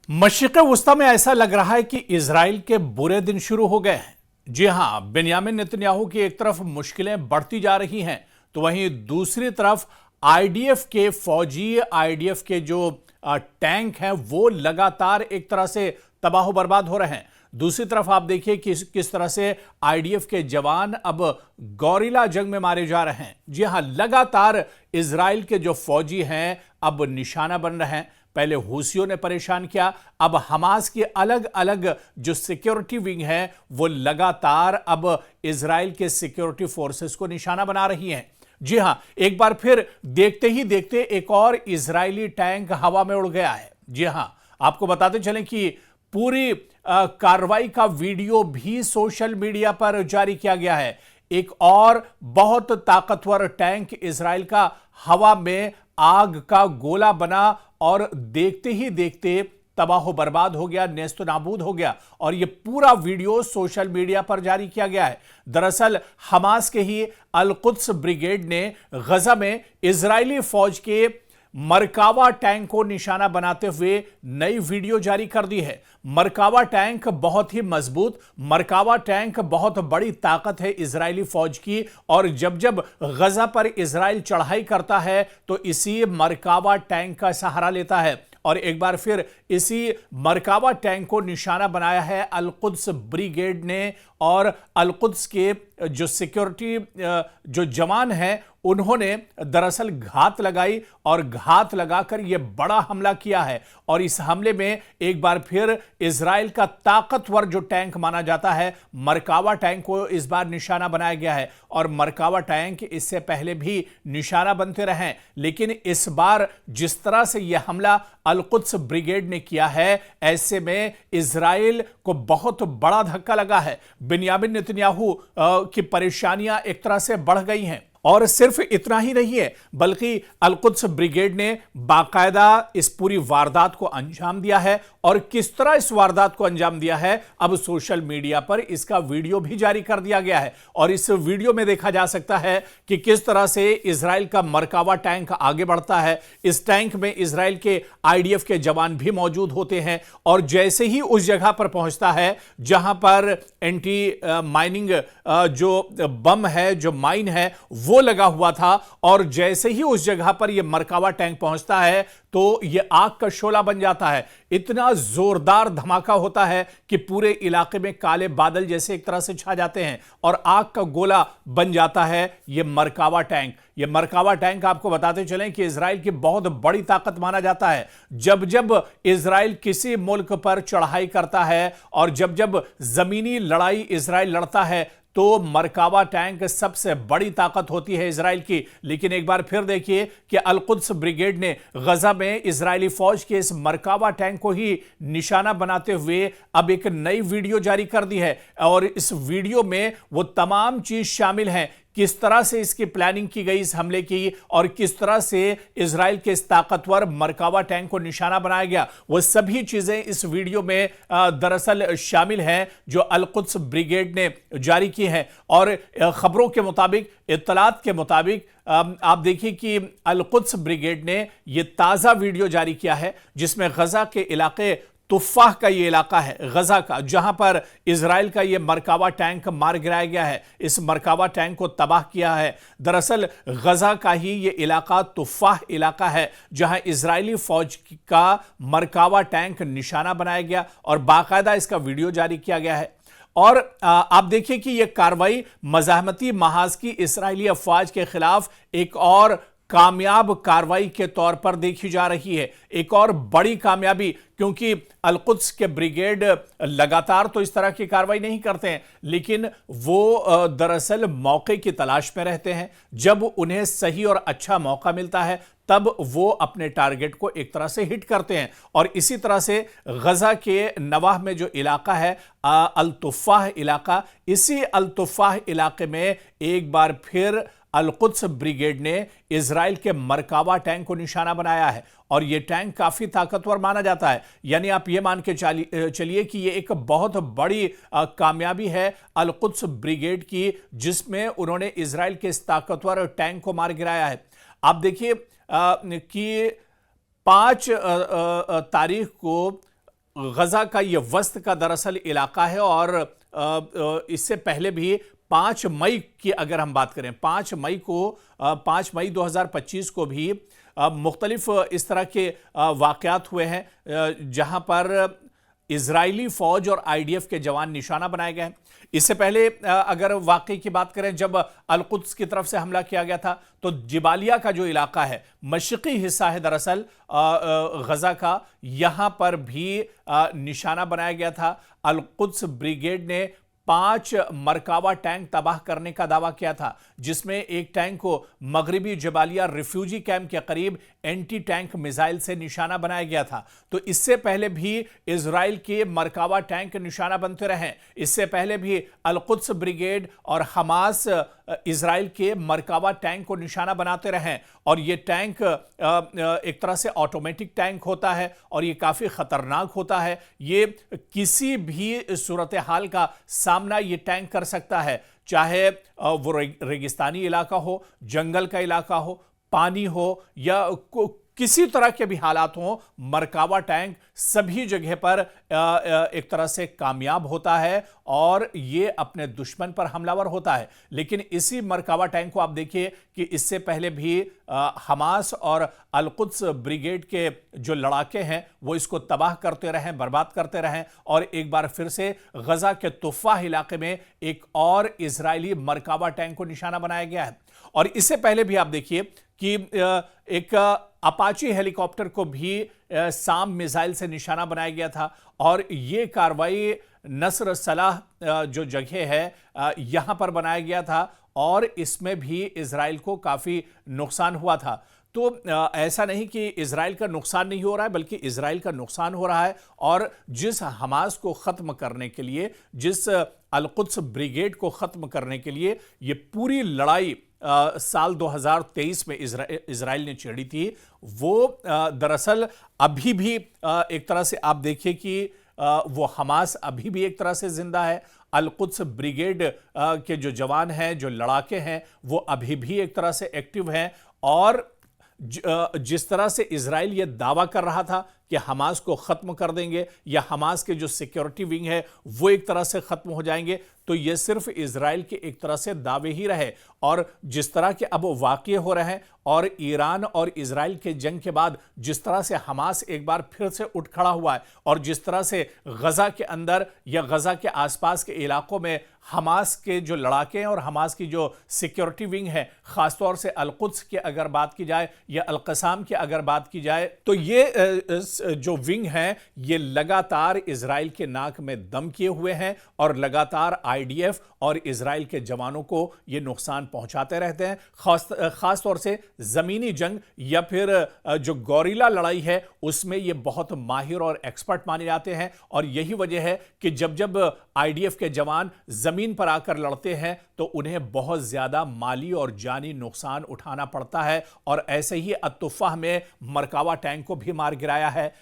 मशरिक़ वुस्ता में ऐसा लग रहा है कि इजराइल के बुरे दिन शुरू हो गए हैं। जी हां, बेंयामिन नेतन्याहू की एक तरफ मुश्किलें बढ़ती जा रही हैं, तो वहीं दूसरी तरफ आईडीएफ के जो टैंक हैं वो लगातार एक तरह से तबाह बर्बाद हो रहे हैं। दूसरी तरफ आप देखिए कि किस तरह से आईडीएफ के जवान अब गौरिला जंग में मारे जा रहे हैं। जी हां, लगातार इजराइल के जो फौजी हैं अब निशाना बन रहे हैं। पहले हूसियों ने परेशान किया, अब हमास की अलग अलग जो सिक्योरिटी विंग है वो लगातार अब इजराइल के सिक्योरिटी फोर्सेस को निशाना बना रही हैं। जी हां, एक बार फिर देखते ही देखते एक और इजरायली टैंक हवा में उड़ गया है। जी हां, आपको बताते चलें कि पूरी कार्रवाई का वीडियो भी सोशल मीडिया पर जारी किया गया है। एक और बहुत ताकतवर टैंक इजराइल का हवा में आग का गोला बना और देखते ही देखते तबाह बर्बाद हो गया, नेस्त नाबूद हो गया। और यह पूरा वीडियो सोशल मीडिया पर जारी किया गया है। दरअसल हमास के ही अल कुद्स ब्रिगेड ने गजा में इजरायली फौज के मरकावा टैंक को निशाना बनाते हुए नई वीडियो जारी कर दी है। मरकावा टैंक बहुत ही मजबूत, मरकावा टैंक बहुत बड़ी ताकत है इजरायली फौज की, और जब जब गजा पर इजराइल चढ़ाई करता है तो इसी मरकावा टैंक का सहारा लेता है। और एक बार फिर इसी मरकावा टैंक को निशाना बनाया है अल कुद्स ब्रिगेड ने, और अल कुद्स के जो सिक्योरिटी जो जवान हैं उन्होंने दरअसल घात लगाई और घात लगाकर यह बड़ा हमला किया है। और इस हमले में एक बार फिर इजराइल का ताकतवर जो टैंक माना जाता है मरकावा टैंक को इस बार निशाना बनाया गया है। और मरकावा टैंक इससे पहले भी निशाना बनते रहे, लेकिन इस बार जिस तरह से यह हमला अल कुद्स ब्रिगेड ने किया है, ऐसे में इजराइल को बहुत बड़ा धक्का लगा है। बेंयामिन नेतन्याहू की परेशानियां एक तरह से बढ़ गई हैं। और सिर्फ इतना ही नहीं है, बल्कि अल कुद्स ब्रिगेड ने बाकायदा इस पूरी वारदात को अंजाम दिया है। और किस तरह इस वारदात को अंजाम दिया है, अब सोशल मीडिया पर इसका वीडियो भी जारी कर दिया गया है। और इस वीडियो में देखा जा सकता है कि किस तरह से इजराइल का मरकावा टैंक आगे बढ़ता है। इस टैंक में इजराइल के आईडीएफ के जवान भी मौजूद होते हैं, और जैसे ही उस जगह पर पहुंचता है जहां पर एंटी माइनिंग जो बम है, जो माइन है, वो लगा हुआ था, और जैसे ही उस जगह पर यह मरकावा टैंक पहुंचता है तो यह आग का शोला बन जाता है। इतना जोरदार धमाका होता है कि पूरे इलाके में काले बादल जैसे एक तरह से छा जाते हैं और आग का गोला बन जाता है यह मरकावा टैंक। यह मरकावा टैंक आपको बताते चलें कि इजराइल की बहुत बड़ी ताकत माना जाता है। जब जब इजराइल किसी मुल्क पर चढ़ाई करता है और जब जब जमीनी लड़ाई इजराइल लड़ता है तो मरकावा टैंक सबसे बड़ी ताकत होती है इजराइल की। लेकिन एक बार फिर देखिए कि अल कुद्स ब्रिगेड ने गजा में इजरायली फौज के इस मरकावा टैंक को ही निशाना बनाते हुए अब एक नई वीडियो जारी कर दी है। और इस वीडियो में वो तमाम चीज शामिल हैं, किस तरह से इसकी प्लानिंग की गई इस हमले की, और किस तरह से इजराइल के इस ताकतवर मरकावा टैंक को निशाना बनाया गया, वो सभी चीजें इस वीडियो में दरअसल शामिल हैं जो अल कुद्स ब्रिगेड ने जारी की हैं। और खबरों के मुताबिक, इत्तलात के मुताबिक आप देखिए कि अल कुद्स ब्रिगेड ने यह ताजा वीडियो जारी किया है जिसमें गजा के इलाके तुफ़ाह का ये इलाका है, गजा का, जहां पर इजराइल का ये मरकावा टैंक मार गिराया गया है, इस मरकावा टैंक को तबाह किया है। दरअसल गजा का ही ये इलाका तुफ़ाह इलाका है जहां इजरायली फौज का मरकावा टैंक निशाना बनाया गया और बाकायदा इसका वीडियो जारी किया गया है। और आप देखिए कि यह कार्रवाई मज़ाहमती महाज की इजरायली अफवाज के खिलाफ एक और कामयाब कार्रवाई के तौर पर देखी जा रही है, एक और बड़ी कामयाबी, क्योंकि अल कुद्स के ब्रिगेड लगातार तो इस तरह की कार्रवाई नहीं करते हैं, लेकिन वो दरअसल मौके की तलाश में रहते हैं। जब उन्हें सही और अच्छा मौका मिलता है तब वो अपने टारगेट को एक तरह से हिट करते हैं। और इसी तरह से गजा के नवाह में जो इलाका है अल तुफ़ाह इलाका, इसी अल तुफ़ाह इलाके में एक बार फिर अल कुद्स ब्रिगेड ने इजराइल के मरकावा टैंक को निशाना बनाया है। और यह टैंक काफी ताकतवर माना जाता है, यानी आप यह मान के चलिए कि यह एक बहुत बड़ी कामयाबी है अल कुद्स ब्रिगेड की, जिसमें उन्होंने इजराइल के इस ताकतवर टैंक को मार गिराया है। आप देखिए कि 5 तारीख को गजा का ये वस्त का दरअसल इलाका है और इससे पहले भी 5 मई की अगर हम बात करें 5 मई 2025 को भी मुख्तलिफ इस तरह के वाकयात हुए हैं जहां पर इजरायली फौज और आईडीएफ के जवान निशाना बनाए गए हैं। इससे पहले अगर वाकई की बात करें जब अल-कुद्स की तरफ से हमला किया गया था तो जिबालिया का जो इलाका है मशरकी हिस्सा है दरअसल गजा का, यहां पर भी निशाना बनाया गया था। अल-कुद्स ब्रिगेड ने 5 मरकावा टैंक तबाह करने का दावा किया था, जिसमें एक टैंक को मगरिबी जबालिया रिफ्यूजी कैंप के करीब एंटी टैंक मिसाइल से निशाना बनाया गया था। तो इससे पहले भी इजराइल के मरकावा टैंक निशाना बनते रहे। इससे पहले भी अल-कुद्स ब्रिगेड और हमास इजराइल के मरकावा टैंक को निशाना बनाते रहे और ये टैंक एक तरह से ऑटोमेटिक टैंक होता है और ये काफी खतरनाक होता है। ये किसी भी सूरत हाल का सामना ये टैंक कर सकता है, चाहे वो रेगिस्तानी इलाका हो, जंगल का इलाका हो, पानी हो या किसी तरह के भी हालात हो, मरकावा टैंक सभी जगह पर एक तरह से कामयाब होता है और ये अपने दुश्मन पर हमलावर होता है। लेकिन इसी मरकावा टैंक को आप देखिए कि इससे पहले भी हमास और अल-कुद्स ब्रिगेड के जो लड़ाके हैं वो इसको तबाह करते रहे, बर्बाद करते रहे और एक बार फिर से गजा के तुफ़ाह इलाके में एक और इजरायली मरकावा टैंक को निशाना बनाया गया है। और इससे पहले भी आप देखिए कि एक अपाची हेलीकॉप्टर को भी साम मिसाइल से निशाना बनाया गया था और ये कार्रवाई नस्र सलाह जो जगह है यहां पर बनाया गया था और इसमें भी इजराइल को काफी नुकसान हुआ था। तो ऐसा नहीं कि इजराइल का नुकसान नहीं हो रहा है, बल्कि इजराइल का नुकसान हो रहा है और जिस हमास को खत्म करने के लिए, जिस अल-कुद्स ब्रिगेड को खत्म करने के लिए ये पूरी लड़ाई साल 2023 में इजराइल ने छेड़ी थी, वो दरअसल अभी भी एक तरह से आप देखिए कि वो हमास अभी भी एक तरह से जिंदा है। अल-कुद्स ब्रिगेड के जो जवान हैं, जो लड़ाके हैं, वो अभी भी एक तरह से एक्टिव हैं और जिस तरह से इजराइल ये दावा कर रहा था कि हमास को खत्म कर देंगे या हमास के जो सिक्योरिटी विंग है वो एक तरह से खत्म हो जाएंगे, तो ये सिर्फ इजराइल के एक तरह से दावे ही रहे। और जिस तरह के अब वाक़ये हो रहे हैं और ईरान और इजराइल के जंग के बाद जिस तरह से हमास एक बार फिर से उठ खड़ा हुआ है और जिस तरह से गजा के अंदर या गजा के आसपास के इलाकों में हमास के जो लड़ाके हैं और हमास की जो सिक्योरिटी विंग है, खासतौर से अल-कुद्स की अगर बात की जाए या अल-क़साम की अगर बात की जाए, तो ये जो विंग है ये लगातार इजराइल के नाक में दम किए हुए हैं और लगातार आईडीएफ और इजराइल के जवानों को ये नुकसान पहुंचाते रहते हैं। खास तौर से जमीनी जंग या फिर जो गौरिला लड़ाई है उसमें ये बहुत माहिर और एक्सपर्ट माने जाते हैं और यही वजह है कि जब आईडीएफ के जवान जमीन पर आकर लड़ते हैं तो उन्हें बहुत ज्यादा माली और जानी नुकसान उठाना पड़ता है। और ऐसे ही अत्तुफ़ाह में मरकावा टैंक को भी मार गिराया है,